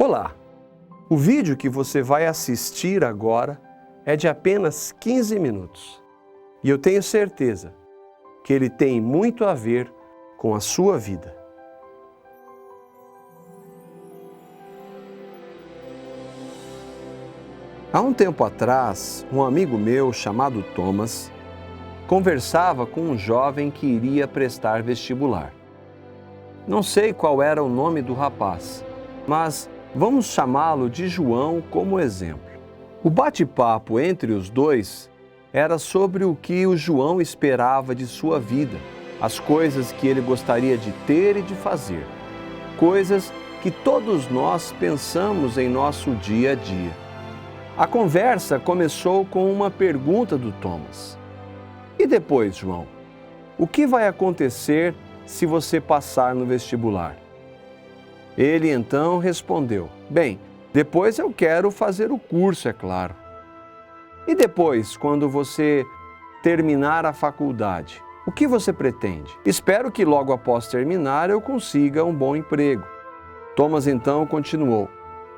Olá! O vídeo que você vai assistir agora é de apenas 15 minutos e eu tenho certeza que ele tem muito a ver com a sua vida. Há um tempo atrás, um amigo meu chamado Thomas conversava com um jovem que iria prestar vestibular. Não sei qual era o nome do rapaz, mas vamos chamá-lo de João como exemplo. O bate-papo entre os dois era sobre o que o João esperava de sua vida, as coisas que ele gostaria de ter e de fazer, coisas que todos nós pensamos em nosso dia a dia. A conversa começou com uma pergunta do Thomas. E depois, João? O que vai acontecer se você passar no vestibular? Ele então respondeu: bem, depois eu quero fazer o curso, é claro. E depois, quando você terminar a faculdade, o que você pretende? Espero que logo após terminar eu consiga um bom emprego. Thomas então continuou: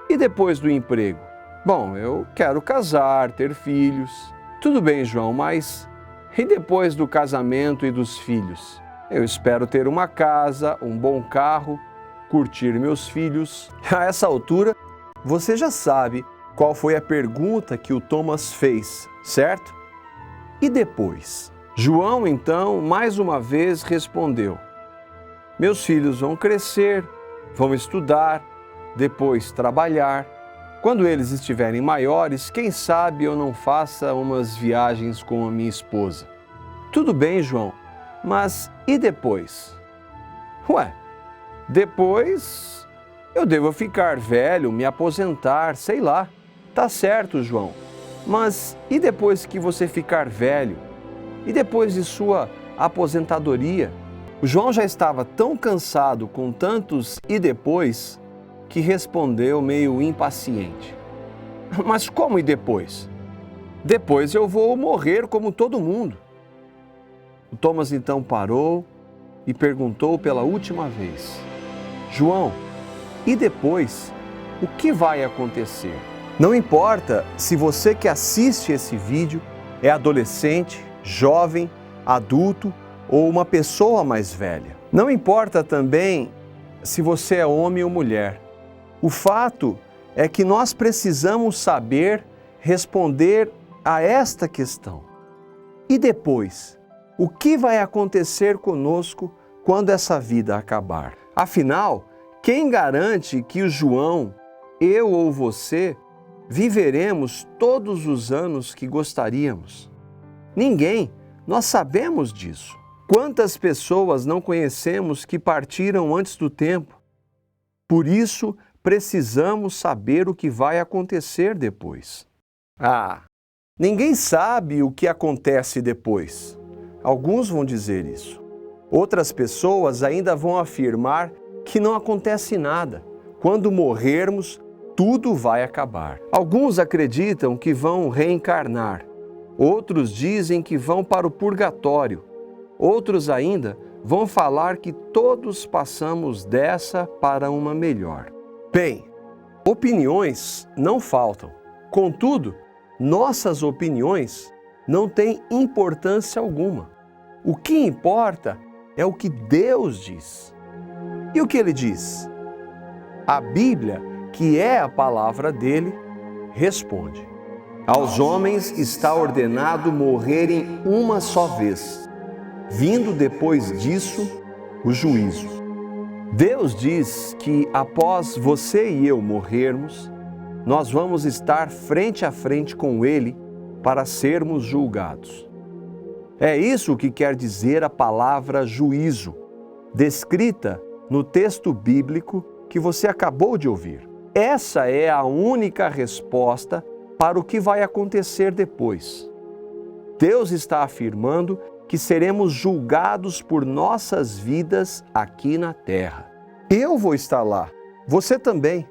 e depois do emprego? Bom, eu quero casar, ter filhos. Tudo bem, João, mas e depois do casamento e dos filhos? Eu espero ter uma casa, um bom carro, curtir meus filhos. A essa altura, você já sabe qual foi a pergunta que o Thomas fez, certo? E depois? João, então, mais uma vez respondeu: meus filhos vão crescer, vão estudar, depois trabalhar. Quando eles estiverem maiores, quem sabe eu não faça umas viagens com a minha esposa. Tudo bem, João, mas e depois? Ué, depois eu devo ficar velho, me aposentar, sei lá. Tá certo, João, mas e depois que você ficar velho? E depois de sua aposentadoria? O João já estava tão cansado com tantos e depois que respondeu meio impaciente. Mas como e depois? Depois eu vou morrer como todo mundo. O Thomas então parou e perguntou pela última vez: João, e depois, o que vai acontecer? Não importa se você que assiste esse vídeo é adolescente, jovem, adulto ou uma pessoa mais velha. Não importa também se você é homem ou mulher. O fato é que nós precisamos saber responder a esta questão. E depois? O que vai acontecer conosco quando essa vida acabar? Afinal, quem garante que o João, eu ou você, viveremos todos os anos que gostaríamos? Ninguém, nós sabemos disso. Quantas pessoas não conhecemos que partiram antes do tempo? Por isso, precisamos saber o que vai acontecer depois. Ninguém sabe o que acontece depois. Alguns vão dizer isso. Outras pessoas ainda vão afirmar que não acontece nada. Quando morrermos, tudo vai acabar. Alguns acreditam que vão reencarnar. Outros dizem que vão para o purgatório. Outros ainda vão falar que todos passamos dessa para uma melhor. Bem, opiniões não faltam. Contudo, nossas opiniões não têm importância alguma. O que importa é o que Deus diz. E o que Ele diz? A Bíblia, que é a palavra dele, responde: aos homens está ordenado morrerem uma só vez, vindo depois disso o juízo. Deus diz que após você e eu morrermos, nós vamos estar frente a frente com Ele para sermos julgados. É isso que quer dizer a palavra juízo, descrita no texto bíblico que você acabou de ouvir. Essa é a única resposta para o que vai acontecer depois. Deus está afirmando que seremos julgados por nossas vidas aqui na terra. Eu vou estar lá, você também.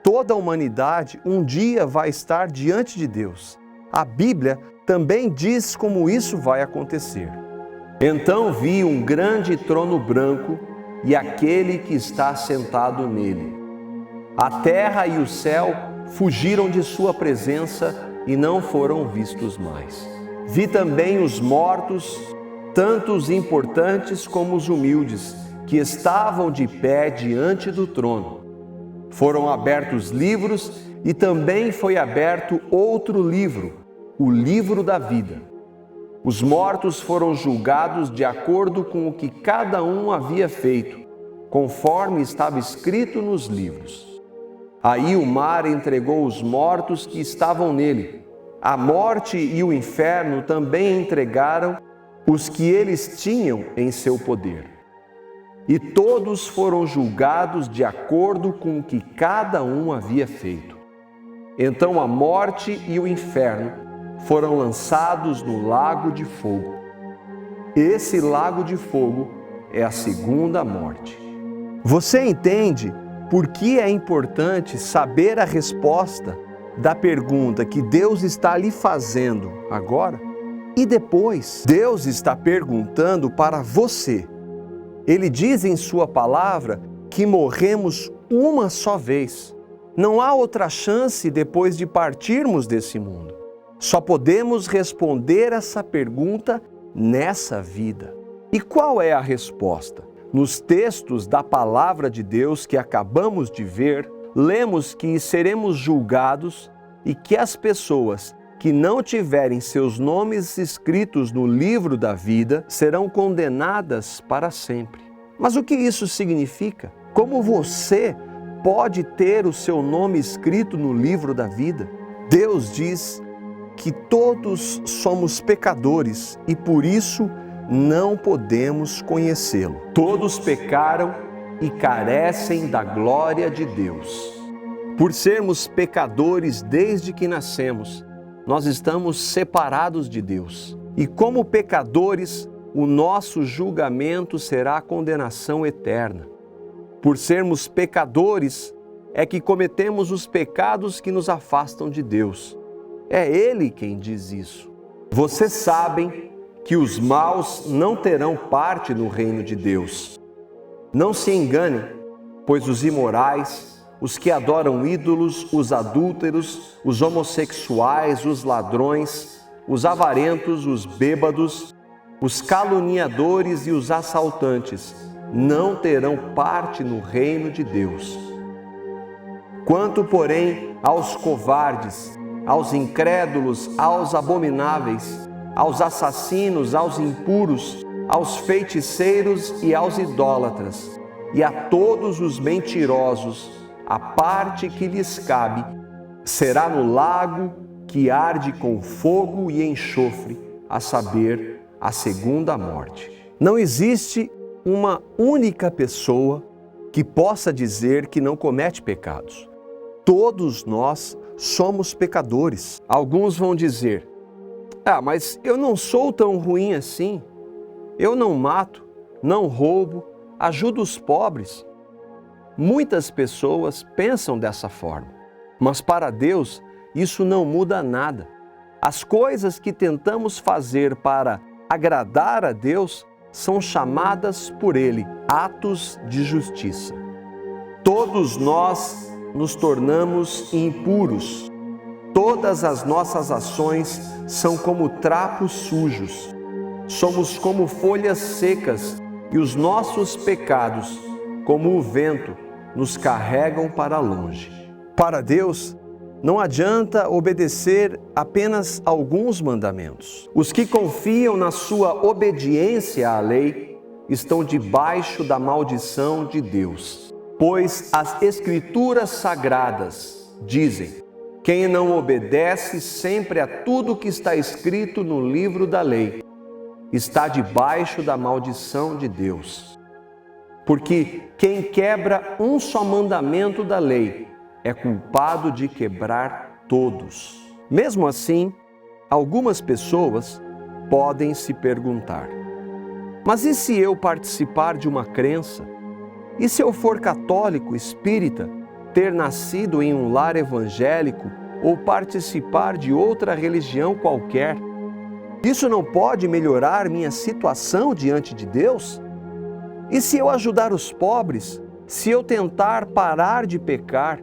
Toda a humanidade um dia vai estar diante de Deus. A Bíblia também diz como isso vai acontecer. Então vi um grande trono branco e aquele que está sentado nele. A terra e o céu fugiram de sua presença e não foram vistos mais. Vi também os mortos, tanto os importantes como os humildes, que estavam de pé diante do trono. Foram abertos livros e também foi aberto outro livro, o livro da vida. Os mortos foram julgados de acordo com o que cada um havia feito, conforme estava escrito nos livros. Aí o mar entregou os mortos que estavam nele. A morte e o inferno também entregaram os que eles tinham em seu poder. E todos foram julgados de acordo com o que cada um havia feito. Então a morte e o inferno foram lançados no lago de fogo. Esse lago de fogo é a segunda morte. Você entende por que é importante saber a resposta da pergunta que Deus está lhe fazendo agora? E depois, Deus está perguntando para você. Ele diz em sua palavra que morremos uma só vez. Não há outra chance depois de partirmos desse mundo. Só podemos responder essa pergunta nessa vida. E qual é a resposta? Nos textos da palavra de Deus que acabamos de ver, lemos que seremos julgados e que as pessoas que não tiverem seus nomes escritos no livro da vida serão condenadas para sempre. Mas o que isso significa? Como você pode ter o seu nome escrito no livro da vida? Deus diz que todos somos pecadores e por isso não podemos conhecê-lo. Todos pecaram e carecem da glória de Deus. Por sermos pecadores desde que nascemos, nós estamos separados de Deus. E como pecadores, o nosso julgamento será a condenação eterna. Por sermos pecadores, é que cometemos os pecados que nos afastam de Deus. É Ele quem diz isso. Vocês sabem que os maus não terão parte no reino de Deus. Não se enganem, pois os imorais, os que adoram ídolos, os adúlteros, os homossexuais, os ladrões, os avarentos, os bêbados, os caluniadores e os assaltantes não terão parte no reino de Deus. Quanto, porém, aos covardes, aos incrédulos, aos abomináveis, aos assassinos, aos impuros, aos feiticeiros e aos idólatras, e a todos os mentirosos, a parte que lhes cabe será no lago que arde com fogo e enxofre, a saber, a segunda morte. Não existe uma única pessoa que possa dizer que não comete pecados. Todos nós somos pecadores. Alguns vão dizer: mas eu não sou tão ruim assim. Eu não mato, não roubo, ajudo os pobres. Muitas pessoas pensam dessa forma, mas para Deus isso não muda nada. As coisas que tentamos fazer para agradar a Deus são chamadas por Ele atos de justiça. Todos nós nos tornamos impuros. Todas as nossas ações são como trapos sujos. Somos como folhas secas e os nossos pecados, como o vento, nos carregam para longe. Para Deus, não adianta obedecer apenas alguns mandamentos. Os que confiam na sua obediência à lei estão debaixo da maldição de Deus. Pois as Escrituras Sagradas dizem: quem não obedece sempre a tudo que está escrito no livro da lei está debaixo da maldição de Deus. Porque quem quebra um só mandamento da lei é culpado de quebrar todos. Mesmo assim, algumas pessoas podem se perguntar: mas e se eu participar de uma crença? E se eu for católico, espírita, ter nascido em um lar evangélico ou participar de outra religião qualquer? Isso não pode melhorar minha situação diante de Deus? E se eu ajudar os pobres, se eu tentar parar de pecar,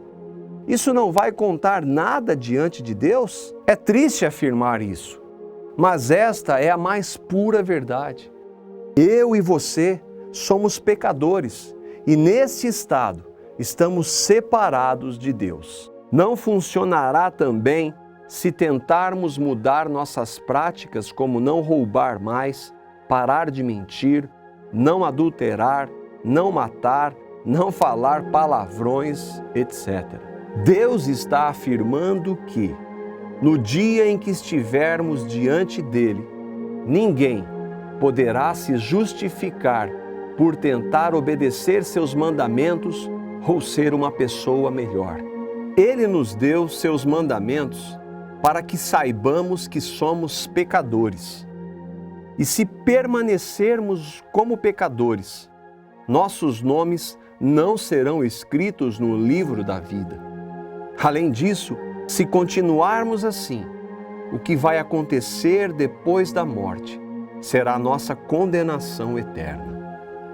Isso não vai contar nada diante de Deus? É triste afirmar isso, mas esta é a mais pura verdade. Eu e você somos pecadores e nesse estado estamos separados de Deus. Não funcionará também se tentarmos mudar nossas práticas, como não roubar mais, parar de mentir, não adulterar, não matar, não falar palavrões, etc. Deus está afirmando que, no dia em que estivermos diante dele, ninguém poderá se justificar por tentar obedecer seus mandamentos ou ser uma pessoa melhor. Ele nos deu seus mandamentos para que saibamos que somos pecadores. E se permanecermos como pecadores, nossos nomes não serão escritos no livro da vida. Além disso, se continuarmos assim, o que vai acontecer depois da morte será a nossa condenação eterna.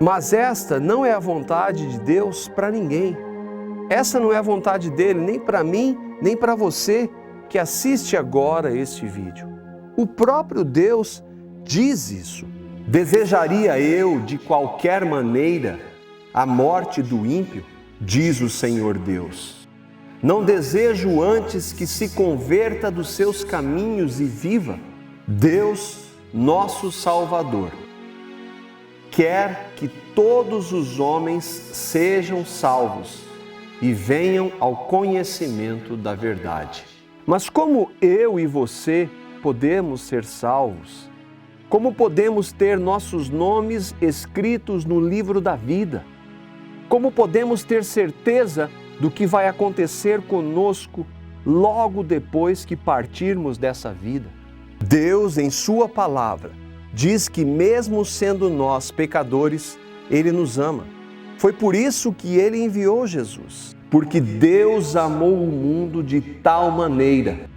Mas esta não é a vontade de Deus para ninguém. Essa não é a vontade dele nem para mim, nem para você que assiste agora este vídeo. O próprio Deus diz isso. Desejaria eu, de qualquer maneira, a morte do ímpio? Diz o Senhor Deus. Não desejo antes que se converta dos seus caminhos e viva. Deus, nosso Salvador, quer que todos os homens sejam salvos e venham ao conhecimento da verdade. Mas como eu e você podemos ser salvos? Como podemos ter nossos nomes escritos no livro da vida? Como podemos ter certeza do que vai acontecer conosco logo depois que partirmos dessa vida? Deus, em sua palavra, diz que mesmo sendo nós pecadores, Ele nos ama. Foi por isso que Ele enviou Jesus. Porque Deus amou o mundo de tal maneira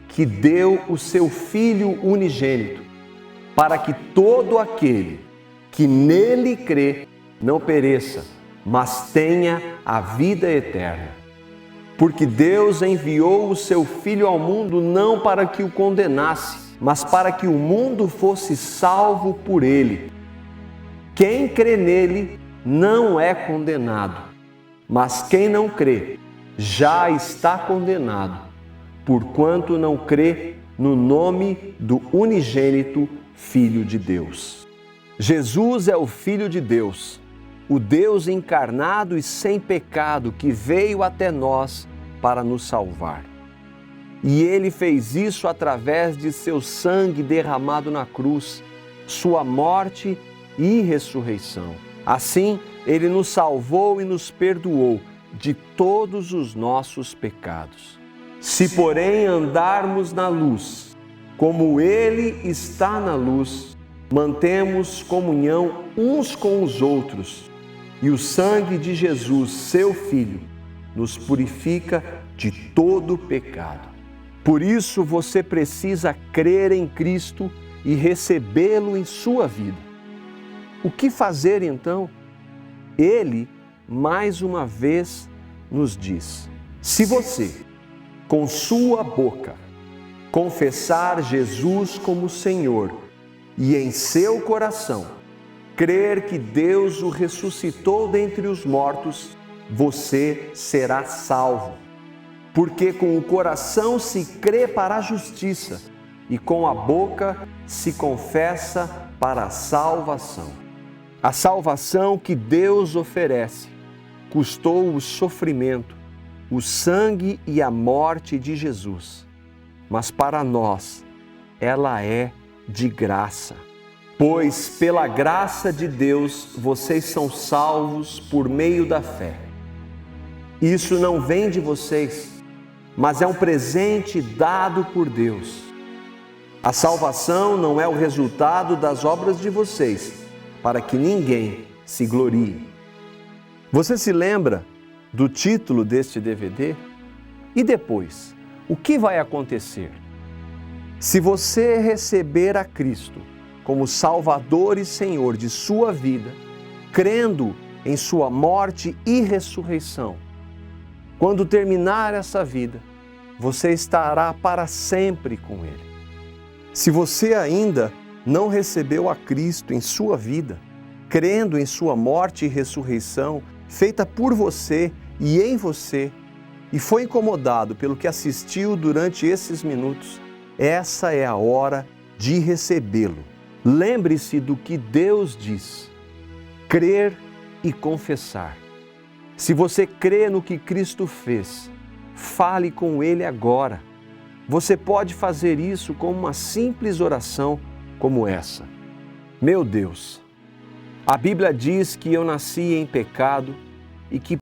que deu o seu Filho unigênito, para que todo aquele que nele crê não pereça, mas tenha a vida eterna. Porque Deus enviou o seu Filho ao mundo não para que o condenasse, mas para que o mundo fosse salvo por ele. Quem crê nele não é condenado, mas quem não crê já está condenado, porquanto não crê no nome do unigênito Filho de Deus. Jesus é o Filho de Deus, o Deus encarnado e sem pecado que veio até nós para nos salvar. E Ele fez isso através de seu sangue derramado na cruz, sua morte e ressurreição. Assim, Ele nos salvou e nos perdoou de todos os nossos pecados. Se, porém, andarmos na luz, como Ele está na luz, mantemos comunhão uns com os outros, e o sangue de Jesus, seu Filho, nos purifica de todo pecado. Por isso, você precisa crer em Cristo e recebê-lo em sua vida. O que fazer então? Ele, mais uma vez, nos diz: se você, com sua boca, confessar Jesus como Senhor e em seu coração crer que Deus o ressuscitou dentre os mortos, você será salvo. Porque com o coração se crê para a justiça e com a boca se confessa para a salvação. A salvação que Deus oferece custou o sofrimento, o sangue e a morte de Jesus. Mas para nós, ela é de graça. Pois pela graça de Deus, vocês são salvos por meio da fé. Isso não vem de vocês, mas é um presente dado por Deus. A salvação não é o resultado das obras de vocês, para que ninguém se glorie. Você se lembra do título deste DVD? E depois, o que vai acontecer? Se você receber a Cristo como Salvador e Senhor de sua vida, crendo em sua morte e ressurreição, Quando terminar essa vida, você estará para sempre com Ele. Se você ainda não recebeu a Cristo em sua vida, crendo em sua morte e ressurreição, feita por você e em você, e foi incomodado pelo que assistiu durante esses minutos, essa é a hora de recebê-lo. Lembre-se do que Deus diz: crer e confessar. Se você crê no que Cristo fez, fale com Ele agora. Você pode fazer isso com uma simples oração como essa: Meu Deus, a Bíblia diz que eu nasci em pecado e que